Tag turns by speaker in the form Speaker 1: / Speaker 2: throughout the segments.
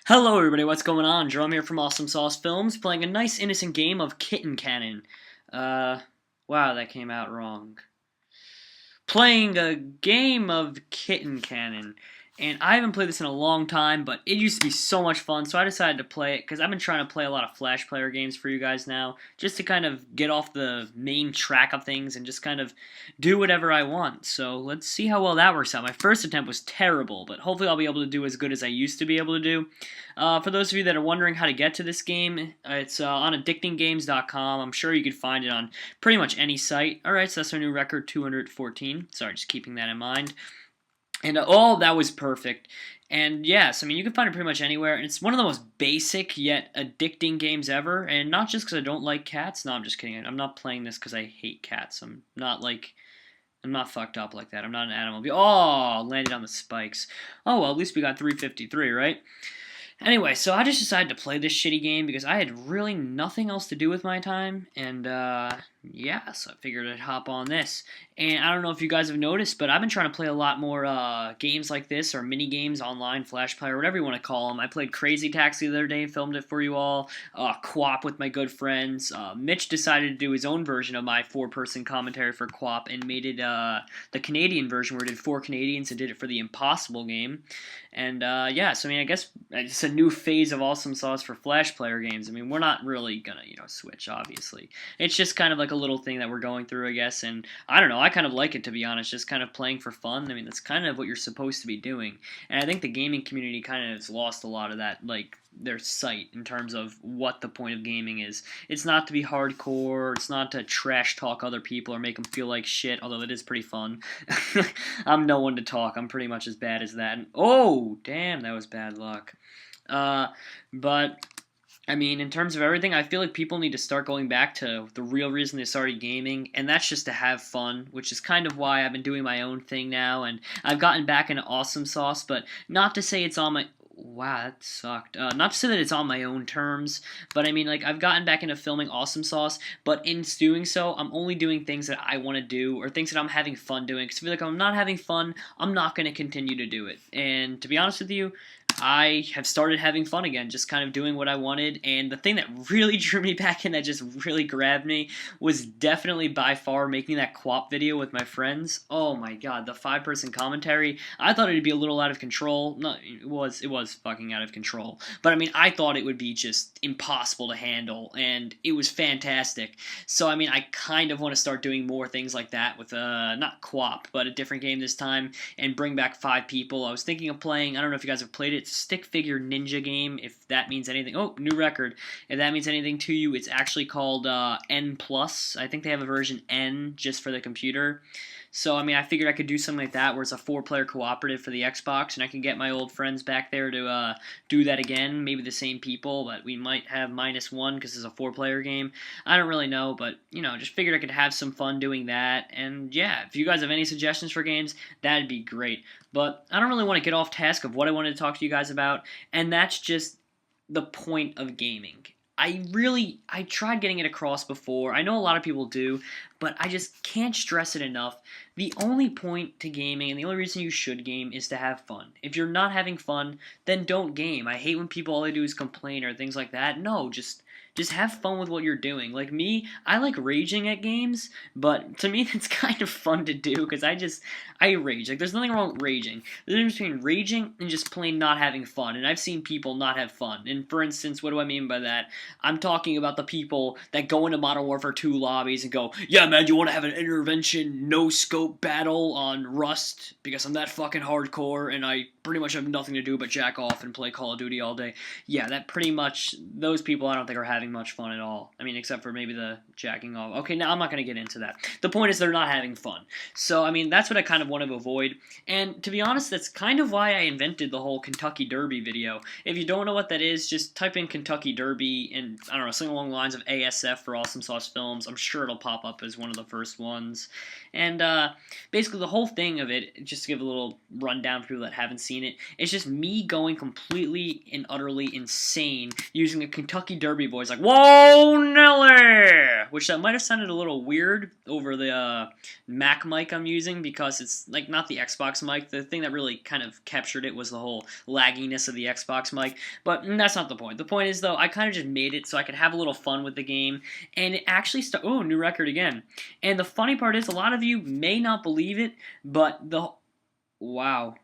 Speaker 1: Hello everybody, what's going on? Jerome here from AwesomeSauceFilms, playing a nice innocent game of Kitten. Uh, wow, that came out wrong. Playing a game of Kitten. And I haven't played this in a long time, but it used to be so much fun, so I decided to play it, because I've been trying to play a lot of Flash player games for you guys now, just to kind of get off the main track of things and just kind of do whatever I want. So let's see how well that works out. My first attempt was terrible, but hopefully I'll be able to do as good as I used to be able to do. For those of you that are wondering how to get to this game, it's on addictinggames.com. I'm sure you could find it on pretty much any site. Alright, so that's our new record, 214. Sorry, just keeping that in mind. And oh, that was perfect. And yes, I mean, you can find it pretty much anywhere. And it's one of the most basic yet addicting games ever. And not just because I don't like cats. No, I'm just kidding. I'm not playing this because I hate cats. I'm not fucked up like that. I'm not an animal. Oh, landed on the spikes. Oh, well, at least we got 353, right? Anyway, so I just decided to play this shitty game because I had really nothing else to do with my time, and yeah, so I figured I'd hop on this. And I don't know if you guys have noticed, but I've been trying to play a lot more games like this, or mini games online, Flash Player, whatever you want to call them. I played Crazy Taxi the other day, filmed it for you all, Quap with my good friends. Mitch decided to do his own version of my four-person commentary for Quap and made it the Canadian version where it did 4 Canadians and did it for the Impossible game. And yeah, so I mean, I guess it's a new phase of Awesome Sauce for Flash Player games. I mean, we're not really gonna, switch, obviously. It's just kind of like a little thing that we're going through, I guess, and I don't know, I kind of like it, to be honest, just kind of playing for fun. I mean, that's kind of what you're supposed to be doing, and I think the gaming community kind of has lost a lot of that, like, their sight in terms of what the point of gaming is. It's not to be hardcore, it's not to trash talk other people or make them feel like shit, although it is pretty fun. I'm no one to talk, I'm pretty much as bad as that. And, oh, damn, that was bad luck. But I mean, in terms of everything, I feel like people need to start going back to the real reason they started gaming, and that's just to have fun, which is kind of why I've been doing my own thing now, and I've gotten back into Awesome Sauce, but not to say it's on my... Wow, that sucked. Not to say that it's on my own terms, but I mean, like, I've gotten back into filming Awesome Sauce, but in doing so, I'm only doing things that I want to do, or things that I'm having fun doing, because I feel like if I'm not having fun, I'm not going to continue to do it. And to be honest with you, I have started having fun again, just kind of doing what I wanted, and the thing that really drew me back in, that just really grabbed me, was definitely by far making that Quap video with my friends. Oh my god, the 5-person commentary, I thought it'd be a little out of control. No, it was fucking out of control, but I mean, I thought it would be just impossible to handle, and it was fantastic. So I mean, I kind of want to start doing more things like that with, not Quap, but a different game this time, and bring back 5 people. I was thinking of playing, I don't know if you guys have played it, stick figure ninja game, if that means anything. Oh, new record. If that means anything to you, it's actually called N+. I think they have a version N just for the computer. So, I mean, I figured I could do something like that where it's a 4-player cooperative for the Xbox, and I can get my old friends back there to do that again. Maybe the same people, but we might have -1 because it's a 4-player game. I don't really know, but, just figured I could have some fun doing that. And, yeah, if you guys have any suggestions for games, that'd be great. But I don't really want to get off task of what I wanted to talk to you guys about, and that's just the point of gaming. I tried getting it across before. I know a lot of people do, but I just can't stress it enough. The only point to gaming, and the only reason you should game, is to have fun. If you're not having fun, then don't game. I hate when people, all they do is complain or things like that. No, just have fun with what you're doing. Like me, I like raging at games, but to me that's kind of fun to do, because I rage. Like, there's nothing wrong with raging. There's a difference between raging and just plain not having fun, and I've seen people not have fun. And for instance, what do I mean by that? I'm talking about the people that go into Modern Warfare 2 lobbies and go, yeah man, you want to have an intervention, no-scope battle on Rust, because I'm that fucking hardcore, and I pretty much have nothing to do but jack off and play Call of Duty all day. Yeah, that pretty much, those people I don't think are having much fun at all. I mean, except for maybe the jacking off. Okay, now I'm not going to get into that. The point is they're not having fun. So, I mean, that's what I kind of want to avoid. And to be honest, that's kind of why I invented the whole Kentucky Derby video. If you don't know what that is, just type in Kentucky Derby and, I don't know, something along the lines of ASF for Awesome Sauce Films. I'm sure it'll pop up as one of the first ones. And basically the whole thing of it, just to give a little rundown for people that haven't seen it, it's just me going completely and utterly insane using a Kentucky Derby voice like, "Whoa, Nelly!" there, which that might have sounded a little weird over the Mac mic I'm using because it's like not the Xbox mic. The thing that really kind of captured it was the whole lagginess of the Xbox mic, but that's not the point. The point is though, I kind of just made it so I could have a little fun with the game, and it actually oh, new record again. And the funny part is, a lot of you may not believe it, but wow,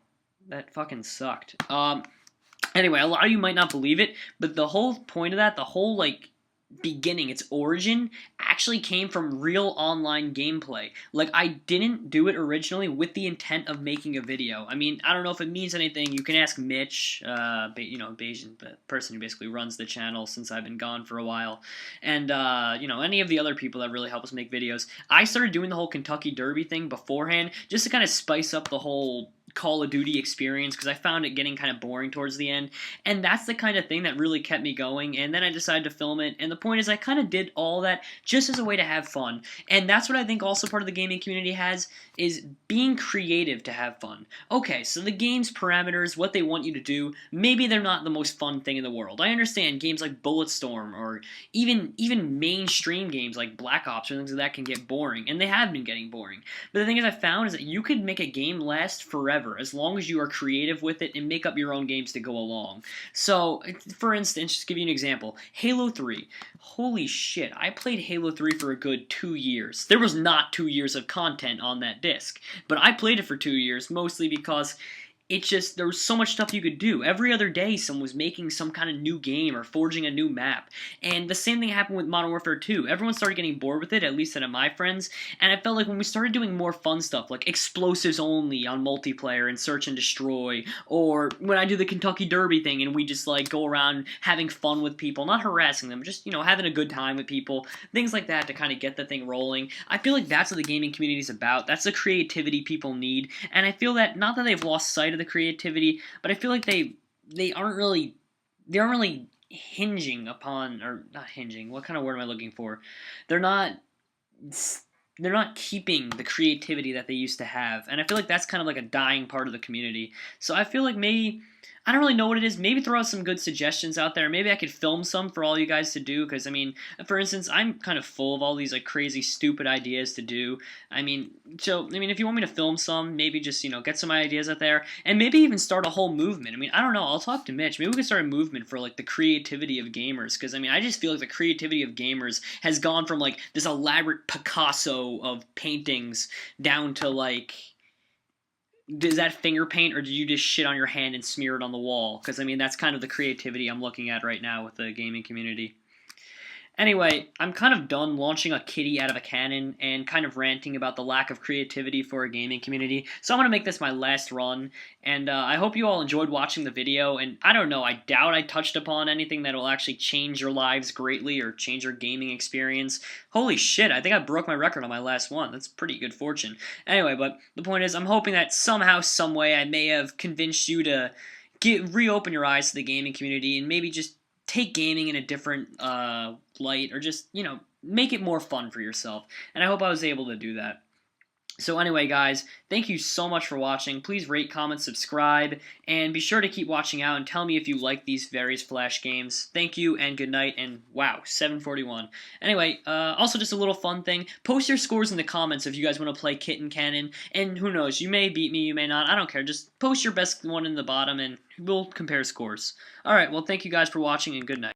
Speaker 1: that fucking sucked. Anyway, a lot of you might not believe it, but the whole point of that, the whole, like, beginning, its origin, actually came from real online gameplay. Like, I didn't do it originally with the intent of making a video. I mean, I don't know if it means anything. You can ask Mitch, Bayesian, the person who basically runs the channel since I've been gone for a while, and, any of the other people that really help us make videos. I started doing the whole Kentucky Derby thing beforehand, just to kind of spice up the whole Call of Duty experience, because I found it getting kind of boring towards the end, and that's the kind of thing that really kept me going. And then I decided to film it, and the point is I kind of did all that just as a way to have fun. And that's what I think also part of the gaming community has, is being creative to have fun. Okay, so the game's parameters, what they want you to do, maybe they're not the most fun thing in the world. I understand games like Bulletstorm, or even mainstream games like Black Ops or things like that can get boring, and they have been getting boring. But the thing is I found is that you could make a game last forever as long as you are creative with it and make up your own games to go along. So, for instance, just to give you an example, Halo 3. Holy shit, I played Halo 3 for a good 2 years. There was not 2 years of content on that disc, but I played it for 2 years, mostly because it's just, there was so much stuff you could do. Every other day, someone was making some kind of new game or forging a new map. And the same thing happened with Modern Warfare 2. Everyone started getting bored with it, at least out of my friends. And I felt like when we started doing more fun stuff, like explosives only on multiplayer and search and destroy, or when I do the Kentucky Derby thing and we just like go around having fun with people, not harassing them, just, having a good time with people, things like that to kind of get the thing rolling. I feel like that's what the gaming community is about. That's the creativity people need. And I feel that, not that they've lost sight of the creativity, but I feel like they aren't really hinging upon, or not hinging, what kind of word am I looking for? They're not keeping the creativity that they used to have, and I feel like that's kind of like a dying part of the community. So I feel like maybe, I don't really know what it is, maybe throw out some good suggestions out there. Maybe I could film some for all you guys to do, because, I mean, for instance, I'm kind of full of all these, like, crazy, stupid ideas to do. If you want me to film some, maybe just, get some ideas out there, and maybe even start a whole movement. I mean, I don't know, I'll talk to Mitch. Maybe we can start a movement for, like, the creativity of gamers, because, I mean, I just feel like the creativity of gamers has gone from, like, this elaborate Picasso of paintings down to, like, is that finger paint, or do you just shit on your hand and smear it on the wall? Because, I mean, that's kind of the creativity I'm looking at right now with the gaming community. Anyway, I'm kind of done launching a kitty out of a cannon and kind of ranting about the lack of creativity for a gaming community, so I'm going to make this my last run, and I hope you all enjoyed watching the video, and I don't know, I doubt I touched upon anything that will actually change your lives greatly or change your gaming experience. Holy shit, I think I broke my record on my last one. That's pretty good fortune. Anyway, but the point is, I'm hoping that somehow, someway, I may have convinced you to reopen your eyes to the gaming community and maybe just take gaming in a different light, or just, make it more fun for yourself. And I hope I was able to do that. So anyway, guys, thank you so much for watching. Please rate, comment, subscribe, and be sure to keep watching out and tell me if you like these various Flash games. Thank you, and good night, and wow, 7:41. Anyway, also just a little fun thing. Post your scores in the comments if you guys want to play Kitten Cannon, and who knows, you may beat me, you may not, I don't care. Just post your best one in the bottom, and we'll compare scores. Alright, well, thank you guys for watching, and good night.